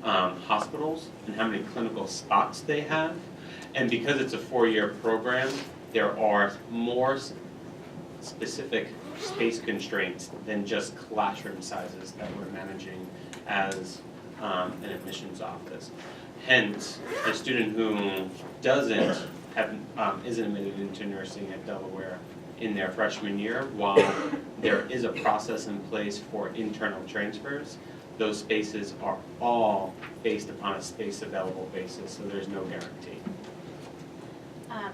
hospitals and how many clinical spots they have. And because it's a 4-year program, there are more specific space constraints than just classroom sizes that we're managing as an admissions office. Hence, a student who doesn't have, isn't admitted into nursing at Delaware in their freshman year, while there is a process in place for internal transfers, those spaces are all based upon a space available basis, so there's no guarantee.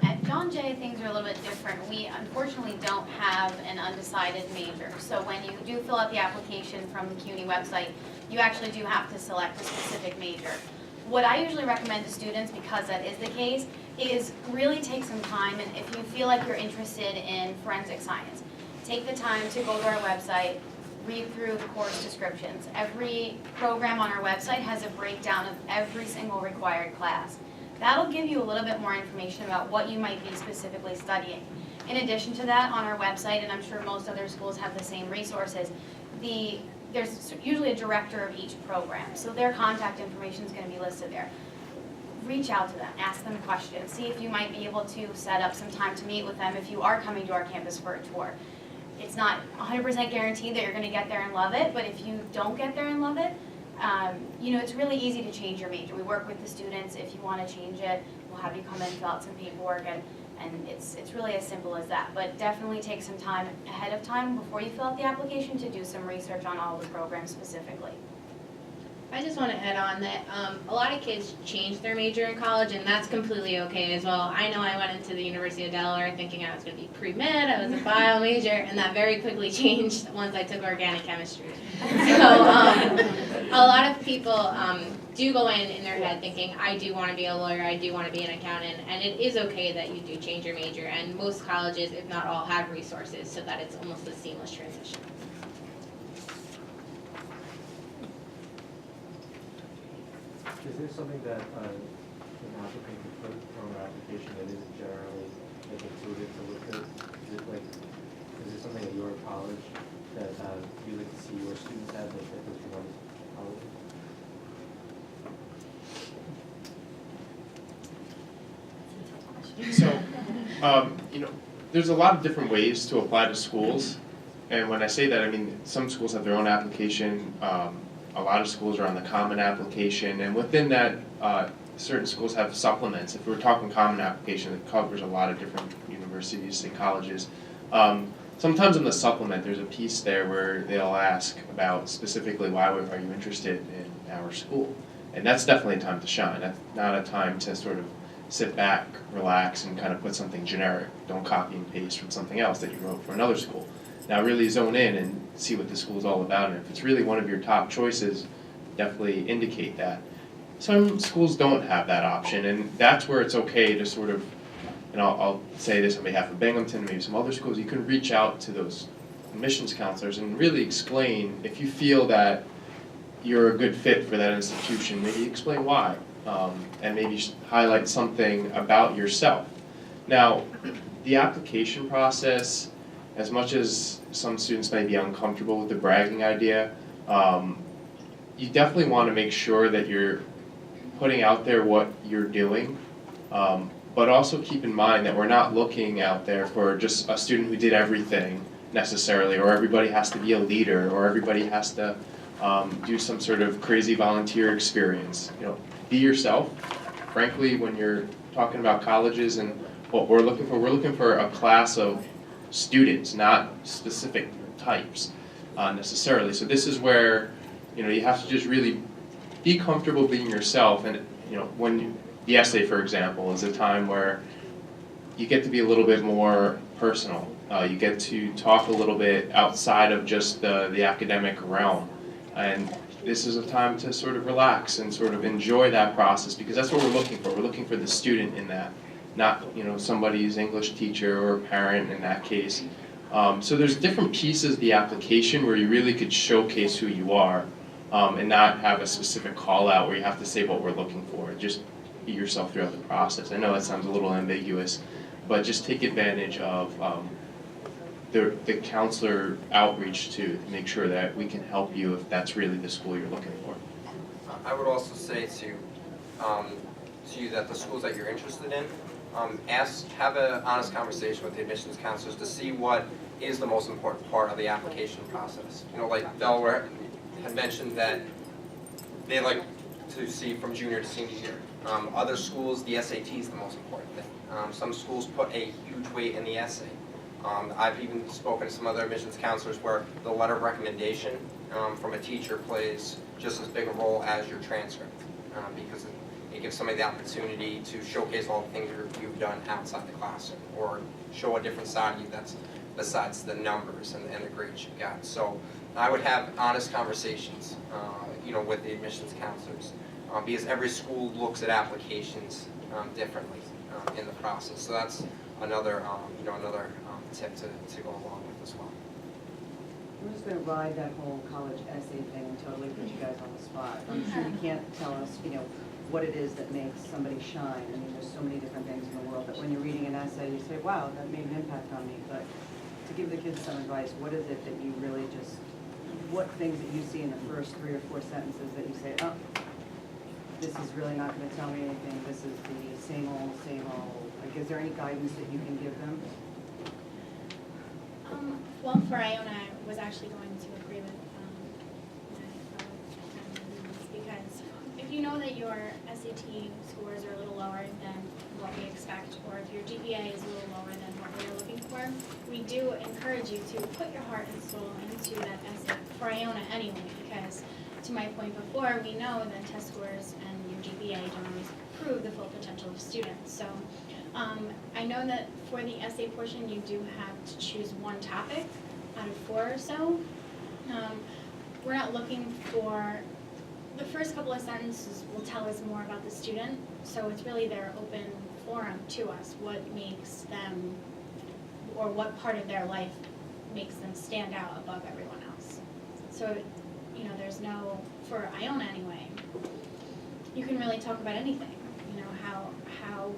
At John Jay, things are a little bit different. We unfortunately don't have an undecided major. So when you do fill out the application from the CUNY website, you actually do have to select a specific major. What I usually recommend to students, because that is the case, is really take some time, and if you feel like you're interested in forensic science, take the time to go to our website, read through the course descriptions. Every program on our website has a breakdown of every single required class. That'll give you a little bit more information about what you might be specifically studying. In addition to that, on our website, and I'm sure most other schools have the same resources, there's usually a director of each program, so their contact information is going to be listed there. Reach out to them, ask them questions, see if you might be able to set up some time to meet with them if you are coming to our campus for a tour. It's not 100% guaranteed that you're going to get there and love it, but if you don't get there and love it, it's really easy to change your major. We work with the students. If you want to change it, we'll have you come in, fill out some paperwork, and it's really as simple as that. But definitely take some time ahead of time before you fill out the application to do some research on all the programs specifically. I just want to add on that a lot of kids change their major in college, and that's completely okay as well. I know I went into the University of Delaware thinking I was going to be pre-med, I was a bio major, and that very quickly changed once I took organic chemistry. So a lot of people do go in their head thinking, I do want to be a lawyer, I do want to be an accountant, and it is okay that you do change your major, and most colleges, if not all, have resources so that it's almost a seamless transition. Is there something that an applicant can put on an application that isn't generally included to look at? Is it something at your college that you like to see your students have that goes from other colleges? So, there's a lot of different ways to apply to schools, and when I say that, I mean some schools have their own application. A lot of schools are on the common application, and within that, certain schools have supplements. If we're talking common application, it covers a lot of different universities and colleges. Sometimes in the supplement, there's a piece there where they'll ask about specifically why are you interested in our school, and that's definitely a time to shine. That's not a time to sort of sit back, relax, and kind of put something generic. Don't copy and paste from something else that you wrote for another school. Now really zone in and see what the school's all about, and if it's really one of your top choices, definitely indicate that. Some schools don't have that option, and that's where it's okay to sort of, and I'll say this on behalf of Binghamton, maybe some other schools, you can reach out to those admissions counselors and really explain, if you feel that you're a good fit for that institution, maybe explain why, and maybe highlight something about yourself. Now, the application process, as much as some students may be uncomfortable with the bragging idea, you definitely want to make sure that you're putting out there what you're doing, but also keep in mind that we're not looking out there for just a student who did everything necessarily, or everybody has to be a leader, or everybody has to do some sort of crazy volunteer experience. Be yourself. Frankly, when you're talking about colleges and what we're looking for a class of students, not specific types necessarily. So this is where you have to just really be comfortable being yourself. And when the essay, for example, is a time where you get to be a little bit more personal. You get to talk a little bit outside of just the academic realm, and this is a time to sort of relax and sort of enjoy that process, because that's what we're looking for. We're looking for the student in that, not somebody's English teacher or parent in that case. So there's different pieces of the application where you really could showcase who you are, and not have a specific call out where you have to say what we're looking for. Just be yourself throughout the process. I know that sounds a little ambiguous, but just take advantage of the counselor outreach to make sure that we can help you if that's really the school you're looking for. I would also say to you that the schools that you're interested in, have an honest conversation with the admissions counselors to see what is the most important part of the application process. You know, like Delaware had mentioned that they like to see from junior to senior year. Other schools, the SAT is the most important thing. Some schools put a huge weight in the essay. I've even spoken to some other admissions counselors where the letter of recommendation from a teacher plays just as big a role as your transcript, because it gives somebody the opportunity to showcase all the things you've done outside the classroom, or show a different side of you that's besides the numbers and the grades you got. So I would have honest conversations, with the admissions counselors, because every school looks at applications differently in the process. So that's another, tip to go along with as well. I'm just going to ride that whole college essay thing and totally put you guys on the spot. I'm sure you can't tell us, what it is that makes somebody shine. I mean, there's so many different things in the world that when you're reading an essay, you say, wow, that made an impact on me. But to give the kids some advice, what is it that you really what things that you see in the first 3 or 4 sentences that you say, oh, this is really not going to tell me anything. This is the same old, same old. Like, is there any guidance that you can give them? Well, for Iona, I was actually going to agree with my fellow friends, because if you know that your SAT scores are a little lower than what we expect, or if your GPA is a little lower than what we're looking for, we do encourage you to put your heart and soul into that essay, for Iona anyway, because to my point before, we know that test scores and your GPA don't always prove the full potential of students. So I know that for the essay portion, you do have to choose one topic out of 4 or so. We're not looking for, the first couple of sentences will tell us more about the student, so it's really their open forum to us, what makes them, or what part of their life makes them stand out above everyone else. So, there's no, for Iona anyway, you can really talk about anything, how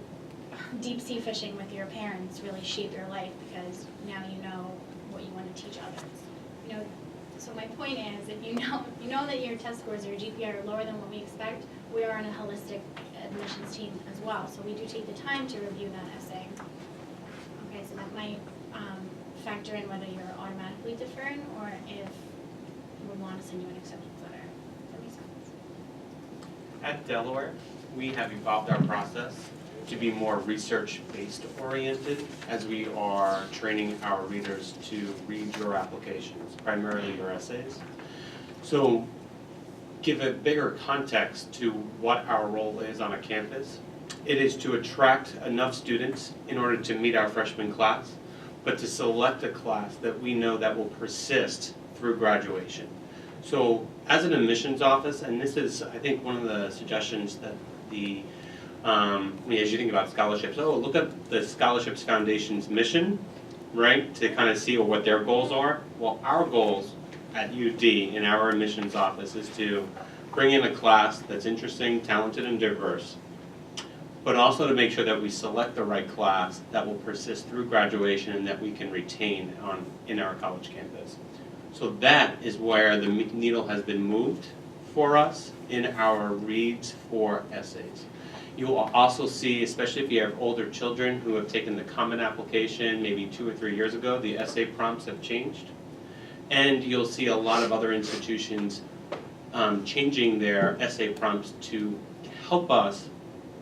deep sea fishing with your parents really shape your life, because now you know what you want to teach others. So my point is, if you know that your test scores or your GPA are lower than what we expect, we are on a holistic admissions team as well. So we do take the time to review that essay. Okay, so that might factor in whether you're automatically deferring or if we want to send you an acceptance letter. Does that make sense? At Delaware, we have evolved our process to be more research-based oriented as we are training our readers to read your applications, primarily your essays. So give a bigger context to what our role is on a campus. It is to attract enough students in order to meet our freshman class, but to select a class that we know that will persist through graduation. So as an admissions office, and this is, I think, one of the suggestions that as you think about scholarships, look at the Scholarships Foundation's mission, right, to kind of see what their goals are. Well, our goals at UD in our admissions office is to bring in a class that's interesting, talented, and diverse, but also to make sure that we select the right class that will persist through graduation and that we can retain in our college campus. So that is where the needle has been moved for us in our reads for essays. You will also see, especially if you have older children who have taken the common application maybe 2 or 3 years ago, the essay prompts have changed. And you'll see a lot of other institutions changing their essay prompts to help us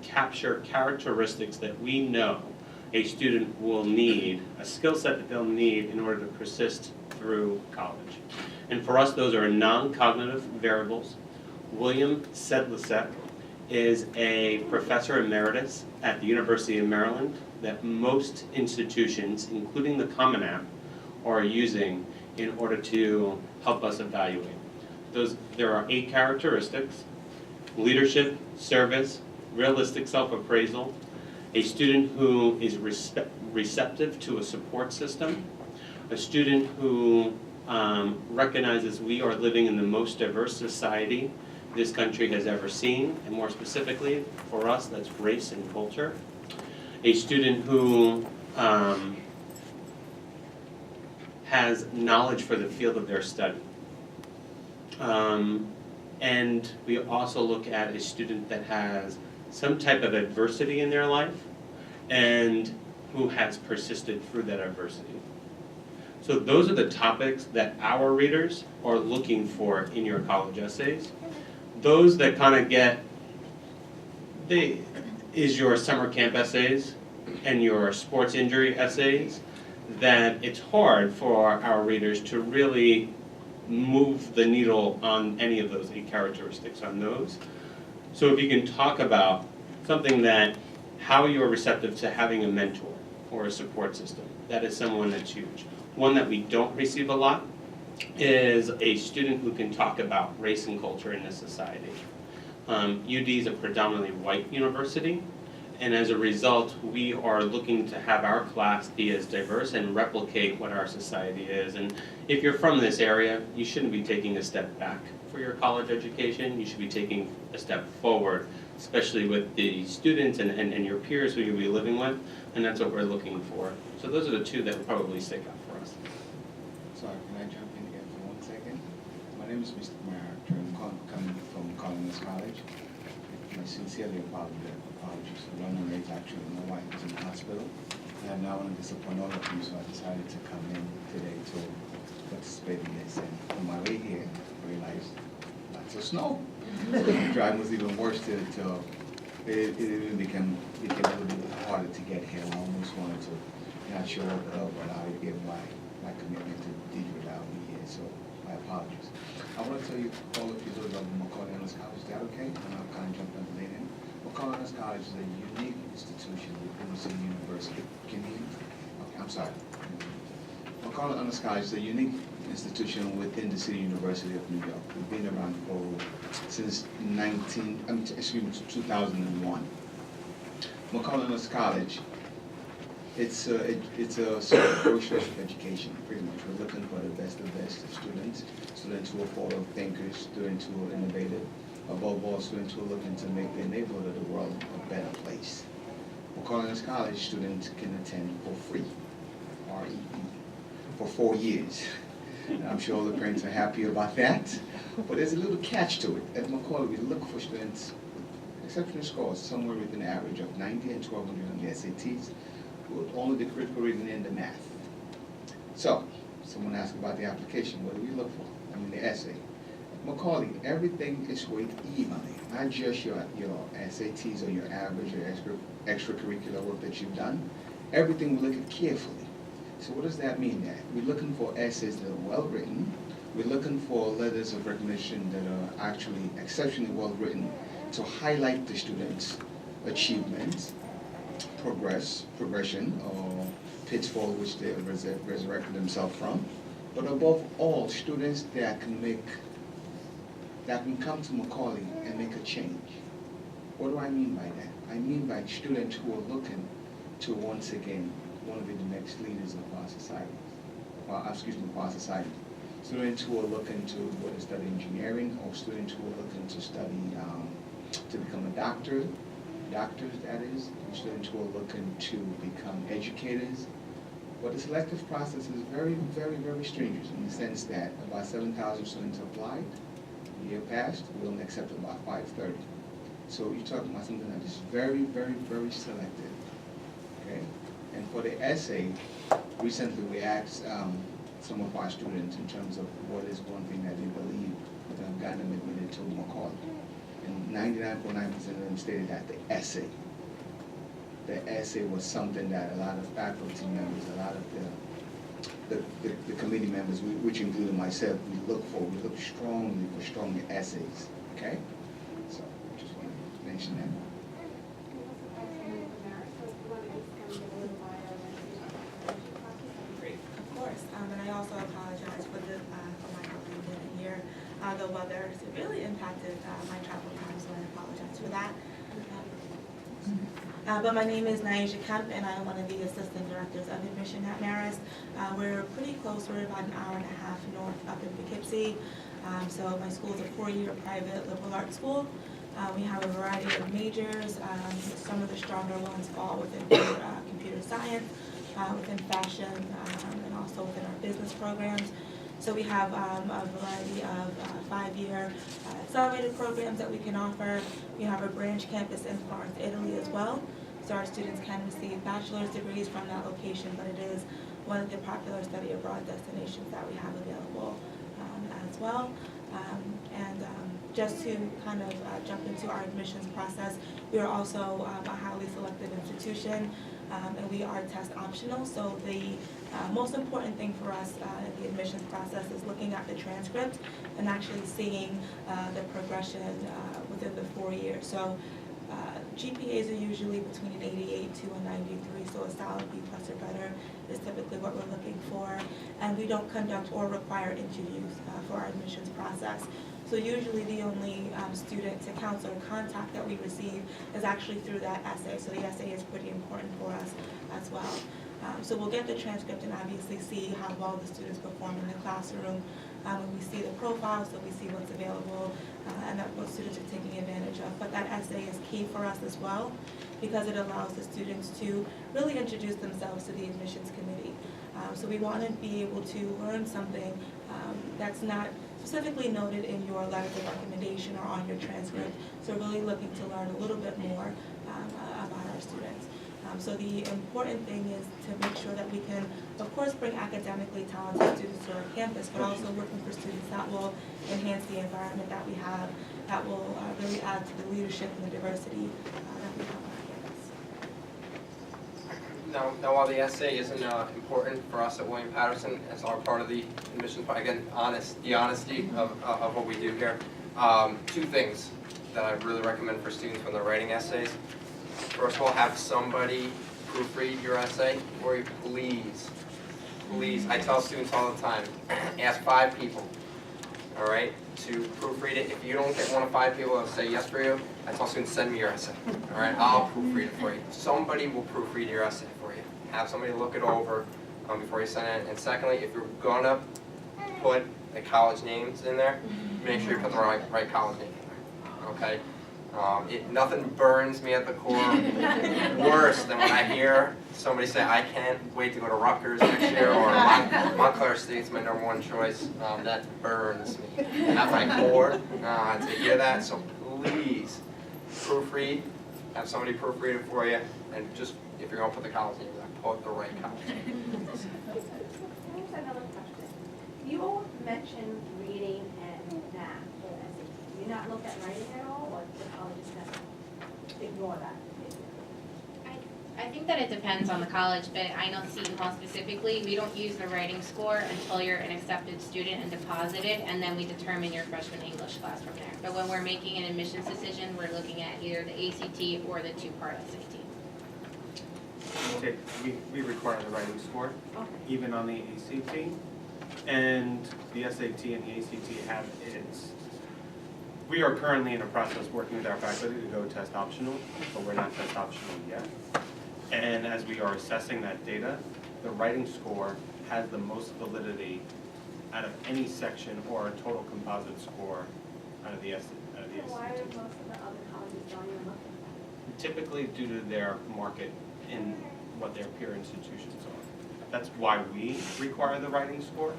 capture characteristics that we know a student will need, a skill set that they'll need in order to persist through college. And for us, those are non-cognitive variables. William Sedlicek is a professor emeritus at the University of Maryland that most institutions, including the Common App, are using in order to help us evaluate. There are 8 characteristics: leadership, service, realistic self-appraisal, a student who is receptive to a support system, a student who recognizes we are living in the most diverse society this country has ever seen, and more specifically, for us, that's race and culture. A student who has knowledge for the field of their study. And we also look at a student that has some type of adversity in their life and who has persisted through that adversity. So those are the topics that our readers are looking for in your college essays. Those that kind of is your summer camp essays and your sports injury essays, that it's hard for our readers to really move the needle on any of those 8 characteristics on those. So if you can talk about something that, how you're receptive to having a mentor or a support system, that is someone that's huge. One that we don't receive a lot is a student who can talk about race and culture in this society. UD is a predominantly white university, and as a result, we are looking to have our class be as diverse and replicate what our society is. And if you're from this area, you shouldn't be taking a step back for your college education. You should be taking a step forward, especially with the students and your peers who you'll be living with, and that's what we're looking for. So those are the 2 that would probably stick out for us. Sorry, can I jump in again for 1 second? My name is Mr. Maractor. I'm coming from Collins College. I sincerely apologize for running late. Actually, my wife was in the hospital. And now I want to disappoint all of you, so I decided to come in today to participate in this. And on my way here, I realized lots of snow. So the drive was even worse it even became a little bit harder to get here. I almost wanted to not show up, but I gave my commitment to Deidre without me here, so my apologies. I want to tell you all of you about Macaulay Honors College. Is that okay? And I'll kind of jump in later. Macaulay Honors College is a unique institution within the city university. Can you hear me? Okay, I'm sorry. Macaulay Honors College is a unique institution within the City University of New York. We've been around since 2001. Macaulay Honors College, it's a sort of approach education, pretty much. We're looking for the best of students who are forward thinkers, students who are innovative, above all, students who are looking to make their neighborhood of the world a better place. Macaulay Honors College students can attend for free, R-E-E, for 4 years. And I'm sure all the parents are happy about that, but there's a little catch to it. At Macaulay, we look for students with exceptional scores, somewhere within an average of 90 and 1200 on the SATs, with only the critical reading and the math. So, someone asked about the application. What do we look for? I mean, the essay. At Macaulay, everything is weighted evenly, not just your SATs or your average or extracurricular work that you've done. Everything we look at carefully. So what does that mean? That we're looking for essays that are well written. We're looking for letters of recognition that are actually exceptionally well written to highlight the students' achievements, progression, or pitfall which they have resurrected themselves from. But above all, students that can come to Macaulay and make a change. What do I mean by that? I mean by students who are looking to once again want to be the next leaders of our society. Of our society. Students who are looking to whether study engineering, or students who are looking to study to become a doctors that is, and students who are looking to become educators. But the selective process is very, very, very stringent in the sense that about 7,000 students applied. The year passed, we only accepted about 530. So you're talking about something that is very, very, very selective. Okay? And for the essay, recently we asked some of our students in terms of what is one thing that they believe that have gotten them admitted to Macaulay. And 99.9% of them stated that the essay was something that a lot of faculty members, a lot of the committee members, which included myself, we look strongly for strong essays, okay? So, just want to mention that. Of course, and I also apologize for my delay here. The weather severely impacted my travel time, so I apologize for that. But my name is Naisha Kemp, and I am one of the assistant directors of admission at Marist. We're pretty close. We're about an hour and a half north up in Poughkeepsie. So my school is a 4-year private liberal arts school. We have a variety of majors. Some of the stronger ones fall within computer science, within fashion, and also within our business programs. So we have a variety of 5-year accelerated programs that we can offer. We have a branch campus in Florence, Italy as well. So our students can receive bachelor's degrees from that location, but it is one of the popular study abroad destinations that we have available as well. Just to kind of jump into our admissions process, we are also a highly selective institution, and we are test optional. So the most important thing for us in the admissions process is looking at the transcript and actually seeing the progression within the 4 years. So GPAs are usually between an 88 to a 93, so a solid B+ or better is typically what we're looking for. And we don't conduct or require interviews for our admissions process. So usually the only student to counselor contact that we receive is actually through that essay. So the essay is pretty important for us as well. So we'll get the transcript and obviously see how well the students perform in the classroom. We see the profile, so we see what's available and what students are taking advantage of. But that essay is key for us as well because it allows the students to really introduce themselves to the admissions committee. So we want to be able to learn something that's not specifically noted in your letters of recommendation or on your transcript. So really looking to learn a little bit more about our students. So the important thing is to make sure that we can, of course, bring academically talented students to our campus, but also looking for students that will enhance the environment that we have, that will really add to the leadership and the diversity that we have on our campus. Now while the essay isn't important for us at William Patterson as our part of the admissions, again, the honesty of what we do here, 2 things that I really recommend for students when they're writing essays. First of all, have somebody proofread your essay for you, please. Please, I tell students all the time, ask 5 people, all right, to proofread it. If you don't get one of 5 people that say yes for you, I tell students, send me your essay, all right? I'll proofread it for you. Somebody will proofread your essay for you. Have somebody look it over before you send it. And secondly, if you're gonna put the college names in there, make sure you put the right college name in there, okay? Nothing burns me at the core worse than when I hear somebody say, I can't wait to go to Rutgers next year, or Montclair State's my #1 choice. That burns me at my core to hear that. So please, proofread, have somebody proofread it for you, and just, if you're going to put the college name in there, put the right college name. Here's another question. You mentioned reading and math for SAT. You not look at writing at all, or the college is gonna ignore that? I think that it depends on the college, but I know Seton Hall specifically, we don't use the writing score until you're an accepted student and deposited, and then we determine your freshman English class from there. But when we're making an admissions decision, we're looking at either the ACT or the 2-part SAT. We require the writing score, Okay. even on the ACT. And the SAT and the ACT have its, we are currently in a process working with our faculty to go test optional, but we're not test optional yet. And as we are assessing that data, the writing score has the most validity out of any section or a total composite score out of the SAT. So why are most of the other colleges don't even look at Typically due to their market in what their peer institutions are. That's why we require the writing score,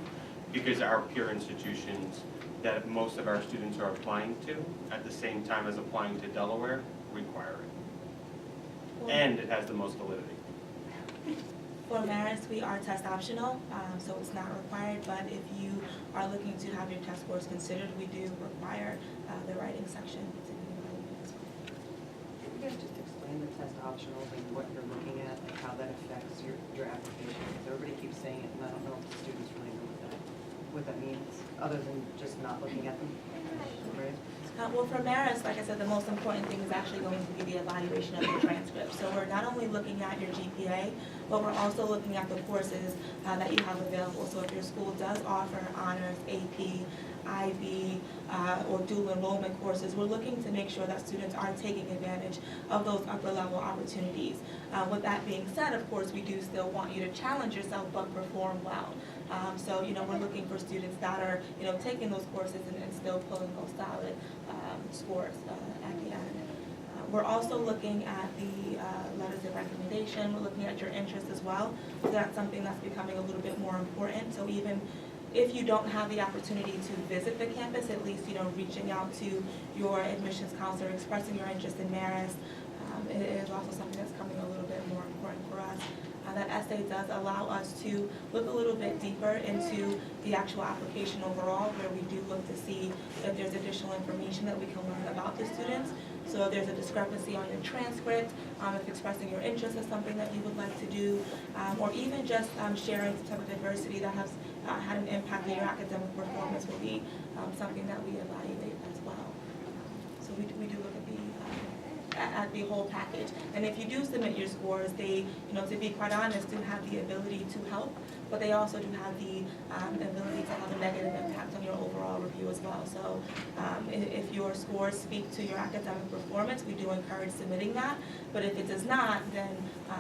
because our peer institutions that most of our students are applying to at the same time as applying to Delaware require it. And it has the most validity. For Marist, we are test optional, so it's not required, but if you are looking to have your test scores considered, we do require the writing section to be evaluated as well. Can you guys just explain the test optionals and what you're looking at, and how that affects your application? Because everybody keeps saying it, and I don't know if the students really know what that means, other than just not looking at them. Right? Well, for Marist, like I said, the most important thing is actually going to be the evaluation of the transcript. So we're not only looking at your GPA, but we're also looking at the courses that you have available. So if your school does offer honors, AP, IB, or dual enrollment courses, we're looking to make sure that students are taking advantage of those upper level opportunities. With that being said, of course, we do still want you to challenge yourself but perform well. So, we're looking for students that are, taking those courses and still pulling those solid scores at the end. We're also looking at the letters of recommendation. We're looking at your interest as well. So that's something that's becoming a little bit more important. So even if you don't have the opportunity to visit the campus, at least, reaching out to your admissions counselor, expressing your interest in Marist, it is also something that's coming a little bit more important for us. That essay does allow us to look a little bit deeper into the actual application overall, where we do look to see if there's additional information that we can learn about the students. So if there's a discrepancy on your transcript, if expressing your interest is something that you would like to do, or even just sharing some type of adversity that has had an impact on your academic performance will be something that we evaluate as well. So we do look at the whole package. And if you do submit your scores, they, to be quite honest, do have the ability to help, but they also do have the ability to have a negative impact on your overall review as well. So if your scores speak to your academic performance, we do encourage submitting that. But if it does not, then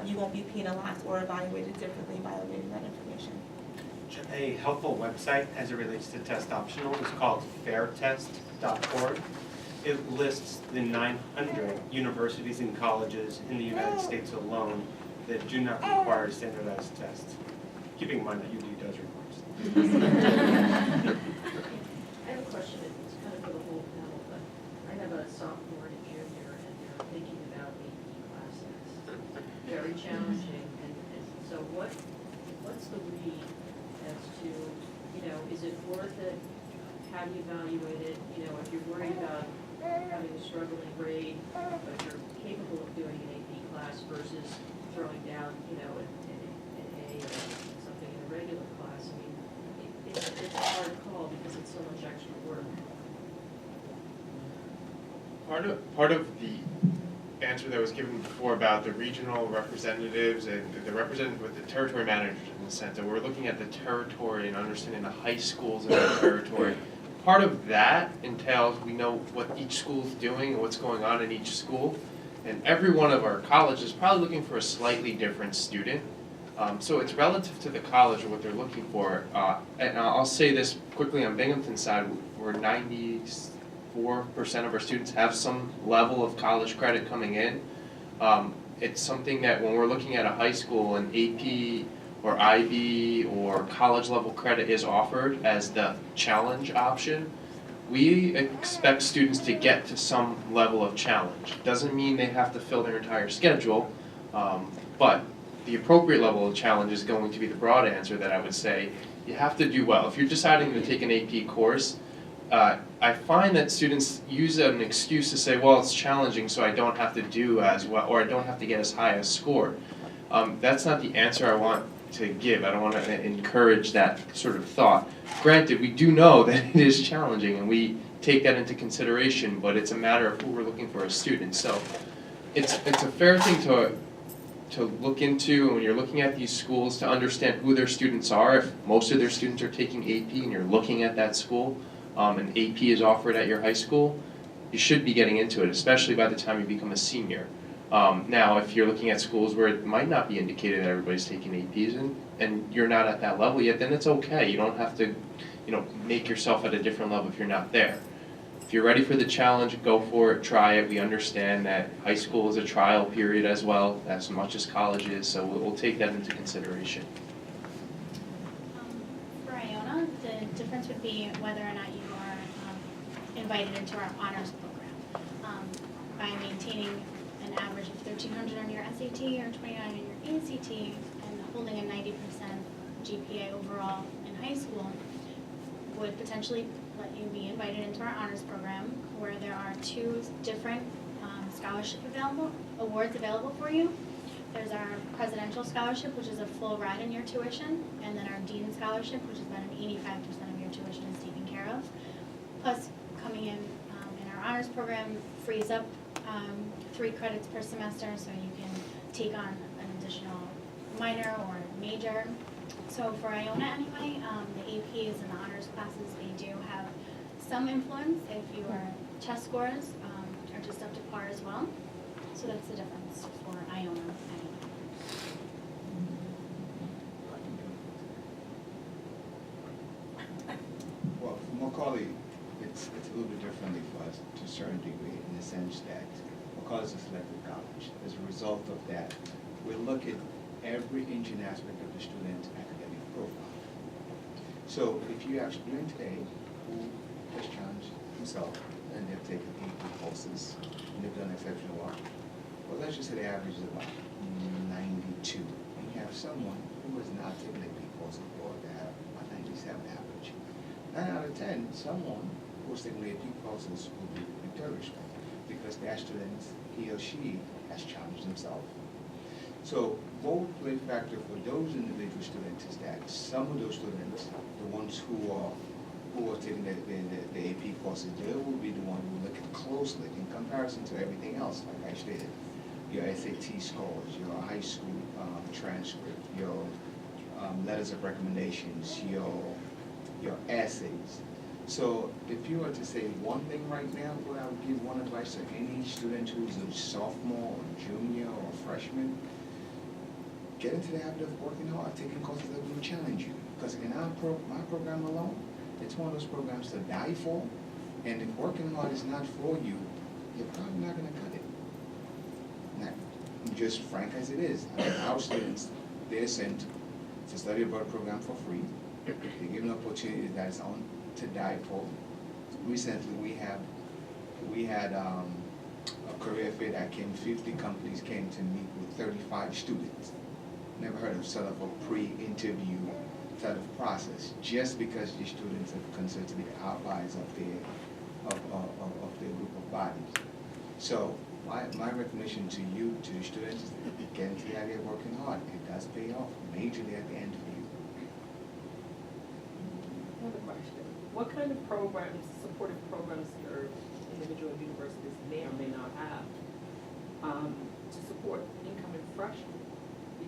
you won't be penalized or evaluated differently by omitting that information. A helpful website as it relates to test optional is called fairtest.org. It lists the 900 universities and colleges in the United States alone that do not require standardized tests, keeping in mind that UD does require standardized. I have a question, it's kind of for the whole panel, but I have a sophomore and a junior, and they're thinking about AP classes. Very challenging, and so what's the read as to, is it worth it? How do you evaluate it? If you're worried about having a struggling grade, but you're capable of doing an AP class versus throwing down, an A or something in a regular class. I mean, it's a hard call because it's so much extra work. Part of the answer that was given before about the regional representatives and the representative with the territory managers in the center, we're looking at the territory and understanding the high schools in the territory. Part of that entails we know what each school's doing and what's going on in each school. And every one of our colleges is probably looking for a slightly different student. So it's relative to the college or what they're looking for. And I'll say this quickly on Binghamton's side, where 94% of our students have some level of college credit coming in. It's something that when we're looking at a high school, an AP or IB or college level credit is offered as the challenge option, we expect students to get to some level of challenge. Doesn't mean they have to fill their entire schedule, but the appropriate level of challenge is going to be the broad answer that I would say you have to do well. If you're deciding to take an AP course, I find that students use an excuse to say, well, it's challenging so I don't have to do as well, or I don't have to get as high a score. That's not the answer I want to give. I don't want to encourage that sort of thought. Granted, we do know that it is challenging and we take that into consideration, but it's a matter of who we're looking for as students. So it's a fair thing to look into when you're looking at these schools to understand who their students are. If most of their students are taking AP and you're looking at that school, and AP is offered at your high school, you should be getting into it, especially by the time you become a senior. Now, if you're looking at schools where it might not be indicated that everybody's taking APs and you're not at that level yet, then it's okay. You don't have to, make yourself at a different level if you're not there. If you're ready for the challenge, go for it, try it. We understand that high school is a trial period as well, as much as college is, so we'll take that into consideration. For Iona, the difference would be whether or not you are invited into our honors program. By maintaining an average of 1,300 on your SAT or 29 on your ACT and holding a 90% GPA overall in high school would potentially let you be invited into our honors program, where there are 2 different scholarship awards available for you. There's our presidential scholarship, which is a full ride in your tuition, and then our dean scholarship, which is about an 85% of your tuition is taken care of. Plus, coming in our honors program frees up 3 credits per semester, so you can take on an additional minor or major. So for Iona anyway, the APs and the honors classes, they do have some influence if your test scores are just up to par as well. So that's the difference for Iona anyway. Well, for Macaulay, it's a little bit differently for us to a certain degree in the sense that Macaulay is a selected college. As a result of that, we look at every inch and aspect of the student's academic profile. So if you have a student today who has challenged himself and they've taken AP courses and they've done exceptional work, well, let's just say the average is about 92. And you have someone who has not taken AP courses or they have a 97 average. 9 out of 10, someone who's taking AP courses will be victorious because that student, he or she, has challenged himself. So both play factor for those individual students is that some of those students, the ones who are taking the AP courses, they will be the one who are looking closely in comparison to everything else, like I stated. Your SAT scores, your high school transcript, your letters of recommendations, your essays. So if you were to say one thing right now, what I would give one advice to any student who's a sophomore or junior or freshman, get into the habit of working hard, taking courses that will challenge you. Because in my program alone, it's one of those programs to die for, and if working hard is not for you, you're probably not going to cut it. Now, just frank as it is, I mean, our students, they're sent to study abroad program for free. They're given an opportunity that is on to die for. Recently, we had a career fair that came. 50 companies came to meet with 35 students. Never heard of sort of a pre-interview sort of process, just because the students are considered to be the outliers of their group of bodies. So my recommendation to you, to the students, is get into the idea of working hard. It does pay off majorly at the end for you. Another question. What kind of programs, supportive programs your individual universities may or may not have to support incoming freshmen?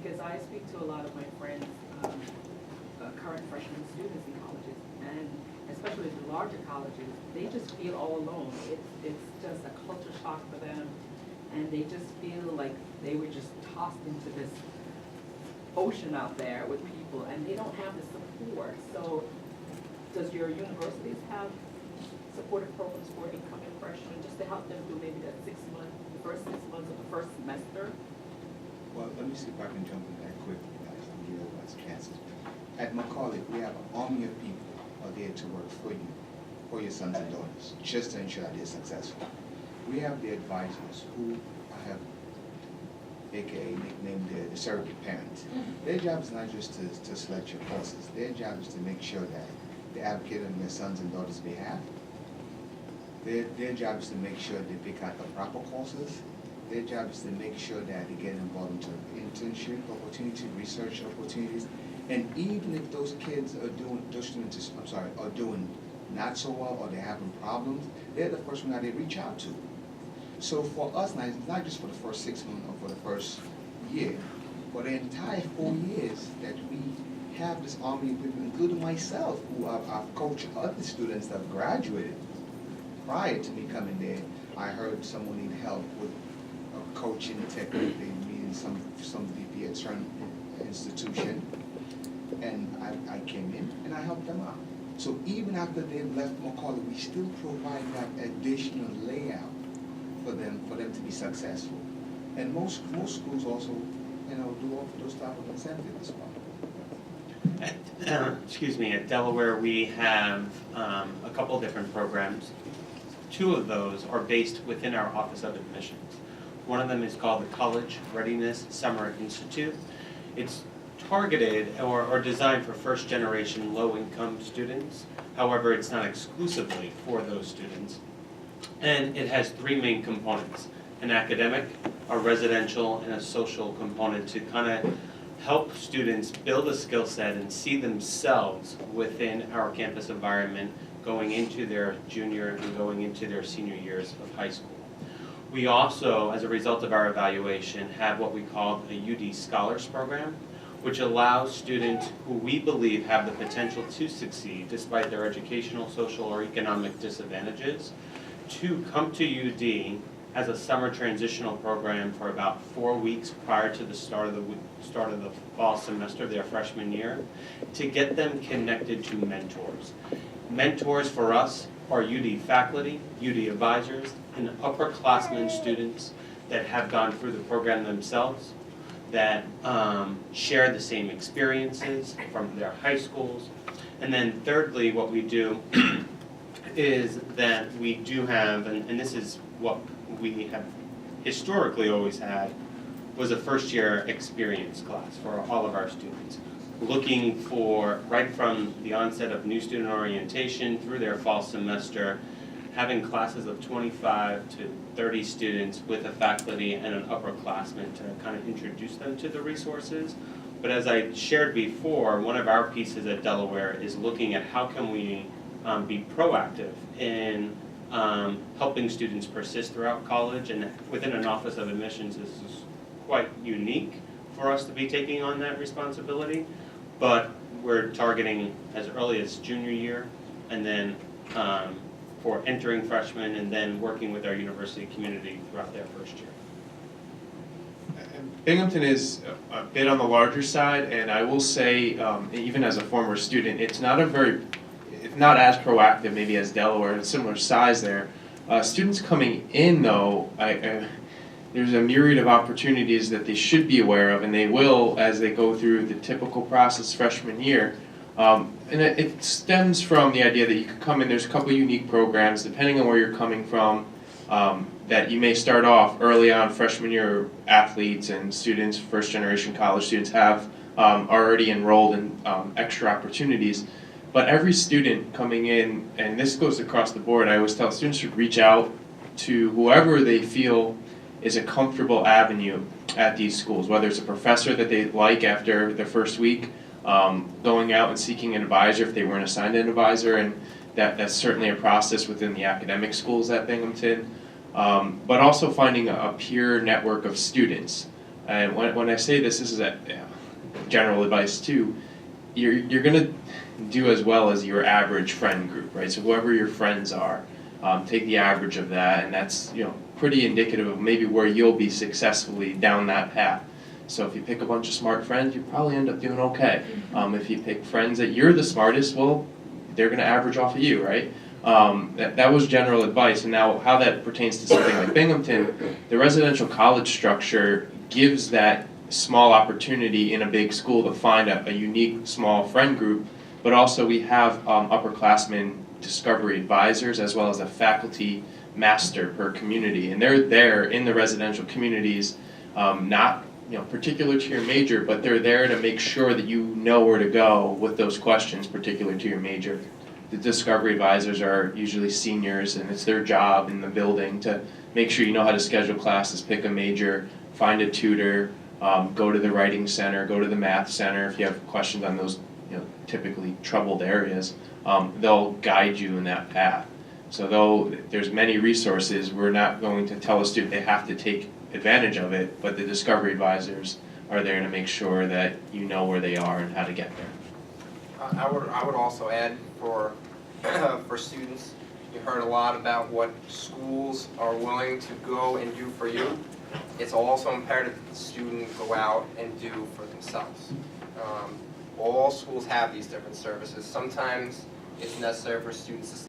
Because I speak to a lot of my friends, current freshman students in colleges, and especially the larger colleges, they just feel all alone. It's just a culture shock for them, and they just feel like they were just tossed into this ocean out there with people, and they don't have the support. So does your universities have supportive programs for incoming freshmen, just to help them through maybe that the first 6 months of the first semester? Well, let me see if I can jump in that quickly, guys. I'll give you lots of chances. At Macaulay, we have an army of people are there to work for you, for your sons and daughters, just to ensure that they're successful. We have the advisors who I have, aka nicknamed the surrogate parents. Their job is not just to select your courses. Their job is to make sure that they advocate on your sons and daughters' behalf. Their job is to make sure they pick out the proper courses. Their job is to make sure that they get involved into internship opportunities, research opportunities, and even if those kids are doing, are doing not so well or they're having problems, they're the first one that they reach out to. So for us, now, it's not just for the first 6 months or for the first year, for the entire 4 years that we have this army of people, including myself, who I've coached other students that have graduated. Prior to me coming there, I heard someone need help with coaching technique, they meeting some VP at certain institution, and I came in and I helped them out. So even after they've left Macaulay, we still provide that additional layout for them to be successful. And most schools also, do offer those type of incentives as well. Excuse me, at Delaware we have a couple different programs. 2 of those are based within our Office of Admissions. One of them is called the College Readiness Summer Institute. It's targeted or designed for first-generation low-income students. However, it's not exclusively for those students. And it has 3 main components: an academic, a residential, and a social component to kind of help students build a skill set and see themselves within our campus environment going into their junior and going into their senior years of high school. We also, as a result of our evaluation, have what we call the UD Scholars Program, which allows students who we believe have the potential to succeed despite their educational, social, or economic disadvantages to come to UD as a summer transitional program for about 4 weeks prior to the start of the fall semester of their freshman year to get them connected to mentors. Mentors for us are UD faculty, UD advisors, and upperclassmen students that have gone through the program themselves, that share the same experiences from their high schools, And then thirdly, what we do is that we do have, and this is what we have historically always had, was a first year experience class for all of our students. Looking for, right from the onset of new student orientation through their fall semester, having classes of 25 to 30 students with a faculty and an upperclassman to kind of introduce them to the resources. But as I shared before, one of our pieces at Delaware is looking at how can we be proactive in helping students persist throughout college, and within an Office of Admissions, this is quite unique for us to be taking on that responsibility. But we're targeting as early as junior year, and then for entering freshmen, and then working with our university community throughout their first year. Binghamton is a bit on the larger side, and I will say, even as a former student, it's not as proactive maybe as Delaware, a similar size there. Students coming in though, there's a myriad of opportunities that they should be aware of, and they will as they go through the typical process freshman year. And it stems from the idea that you could come in, there's a couple unique programs, depending on where you're coming from, that you may start off early on freshman year. Athletes and students, first generation college students have already enrolled in extra opportunities. But every student coming in, and this goes across the board, I always tell students should reach out to whoever they feel is a comfortable avenue at these schools, whether it's a professor that they like after their first week, going out and seeking an advisor if they weren't assigned an advisor, and that's certainly a process within the academic schools at Binghamton, but also finding a peer network of students. And when I say this is a general advice too, you're going to do as well as your average friend group, right? So whoever your friends are, take the average of that, and that's pretty indicative of maybe where you'll be successfully down that path. So if you pick a bunch of smart friends, you probably end up doing okay. If you pick friends that you're the smartest, well, they're going to average off of you, right? That was general advice. And now how that pertains to something like Binghamton, the residential college structure gives that small opportunity in a big school to find a unique small friend group, but also we have upperclassmen discovery advisors as well as a faculty master per community, and they're there in the residential communities, not particular to your major, but they're there to make sure that you know where to go with those questions particular to your major. The discovery advisors are usually seniors, and it's their job in the building to make sure you know how to schedule classes, pick a major, find a tutor, go to the writing center, go to the math center if you have questions on those typically troubled areas. They'll guide you in that path. So though there's many resources, we're not going to tell a student they have to take advantage of it, but the discovery advisors are there to make sure that you know where they are and how to get there. I would also add for students, you heard a lot about what schools are willing to go and do for you. It's also imperative that the student go out and do for themselves. All schools have these different services. Sometimes it's necessary for students to